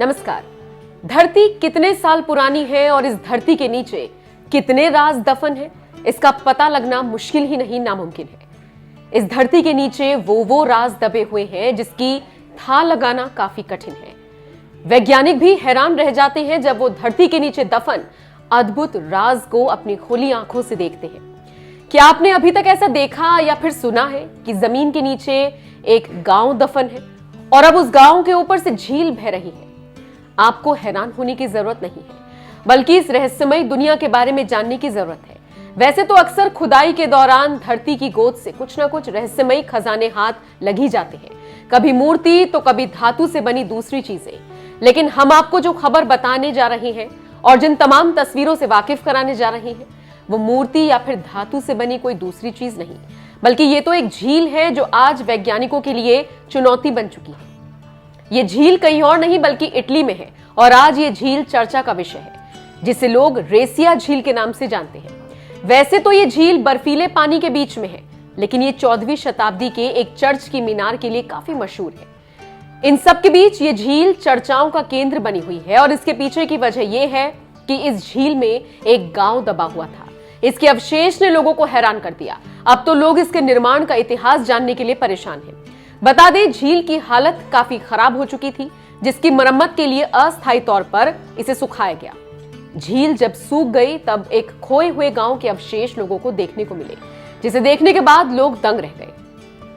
नमस्कार। धरती कितने साल पुरानी है और इस धरती के नीचे कितने राज दफन है, इसका पता लगना मुश्किल ही नहीं नामुमकिन है। इस धरती के नीचे वो राज दबे हुए हैं जिसकी था लगाना काफी कठिन है। वैज्ञानिक भी हैरान रह जाते हैं जब वो धरती के नीचे दफन अद्भुत राज को अपनी खुली आंखों से देखते हैं। क्या आपने अभी तक ऐसा देखा या फिर सुना है कि जमीन के नीचे एक गांव दफन है और अब उस गांव के ऊपर से झील बह रही है? आपको हैरान होने की जरूरत नहीं है, बल्कि इस रहस्यमय दुनिया के बारे में जानने की जरूरत है। वैसे तो अक्सर खुदाई के दौरान धरती की गोद से कुछ ना कुछ रहस्यमय खजाने हाथ लग ही जाते हैं, कभी मूर्ति तो कभी धातु से बनी दूसरी चीजें। लेकिन हम आपको जो खबर बताने जा रहे हैं और जिन तमाम तस्वीरों से वाकिफ कराने जा रहे हैं, वो मूर्ति या फिर धातु से बनी कोई दूसरी चीज नहीं, बल्कि ये तो एक झील है जो आज वैज्ञानिकों के लिए चुनौती बन चुकी है। ये झील कहीं और नहीं बल्कि इटली में है और आज ये झील चर्चा का विषय है, जिसे लोग रेसिया झील के नाम से जानते हैं। वैसे तो ये झील बर्फीले पानी के बीच में है, लेकिन ये 14वीं शताब्दी के एक चर्च की मीनार के लिए काफी मशहूर है। इन सब के बीच ये झील चर्चाओं का केंद्र बनी हुई है और इसके पीछे की वजह यह है कि इस झील में एक गांव दबा हुआ था। इसके अवशेष ने लोगों को हैरान कर दिया। अब तो लोग इसके निर्माण का इतिहास जानने के लिए परेशान हैं। बता दें, झील की हालत काफी खराब हो चुकी थी, जिसकी मरम्मत के लिए अस्थायी तौर पर इसे सुखाया गया। झील जब सूख गई तब एक खोए हुए गांव के अवशेष लोगों को देखने को मिले, जिसे देखने के बाद लोग दंग रह गए।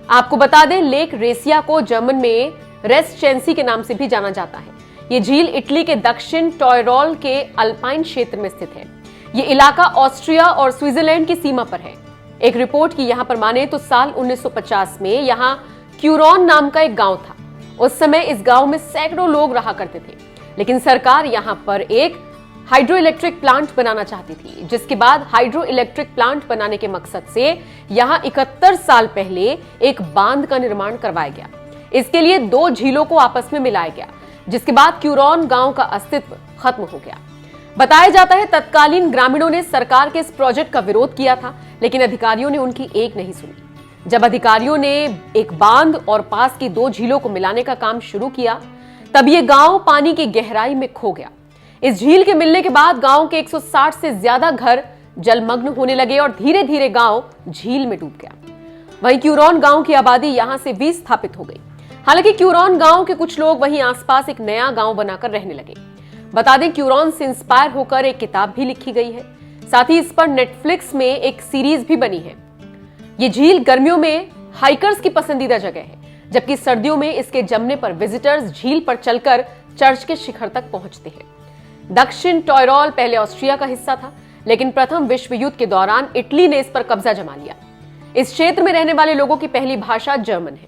आपको बता दें, लेक रेसिया को जर्मन में रेस्चेंसी के नाम से भी जाना जाता है। ये झील इटली के दक्षिण टॉयरोल के अल्पाइन क्षेत्र में स्थित है। ये इलाका ऑस्ट्रिया और स्विट्जरलैंड की सीमा पर है। एक रिपोर्ट की यहां पर माने तो साल 1950 में यहां क्यूरॉन नाम का एक गांव था। उस समय इस गांव में सैकड़ों लोग रहा करते थे, लेकिन सरकार यहां पर एक हाइड्रो इलेक्ट्रिक प्लांट बनाना चाहती थी, जिसके बाद हाइड्रो इलेक्ट्रिक प्लांट बनाने के मकसद से यहां 71 साल पहले एक बांध का निर्माण करवाया गया। इसके लिए 2 झीलों को आपस में मिलाया गया, जिसके बाद क्यूरॉन गांव का अस्तित्व खत्म हो गया। बताया जाता है तत्कालीन ग्रामीणों ने सरकार के इस प्रोजेक्ट का विरोध किया था, लेकिन अधिकारियों ने उनकी एक नहीं सुनी। जब अधिकारियों ने एक बांध और पास की 2 झीलों को मिलाने का काम शुरू किया, तब यह गांव पानी की गहराई में खो गया। इस झील के मिलने के बाद गांव के 160 से ज्यादा घर जलमग्न होने लगे और धीरे धीरे गांव झील में डूब गया। वहीं क्यूरॉन गांव की आबादी यहां से विस्थापित हो गई। हालांकि क्यूरॉन गांव के कुछ लोग वहीं आसपास एक नया गांव बनाकर रहने लगे। बता दें, क्यूरॉन से इंस्पायर होकर एक किताब भी लिखी गई है। साथ ही इस पर नेटफ्लिक्स में एक सीरीज भी बनी है। ये झील गर्मियों में हाइकर्स की पसंदीदा जगह है, जबकि सर्दियों में इसके जमने पर विजिटर्स झील पर चलकर चर्च के शिखर तक पहुंचते हैं। दक्षिण टॉयरोल पहले ऑस्ट्रिया का हिस्सा था, लेकिन प्रथम विश्व युद्ध के दौरान इटली ने इस पर कब्जा जमा लिया। इस क्षेत्र में रहने वाले लोगों की पहली भाषा जर्मन है।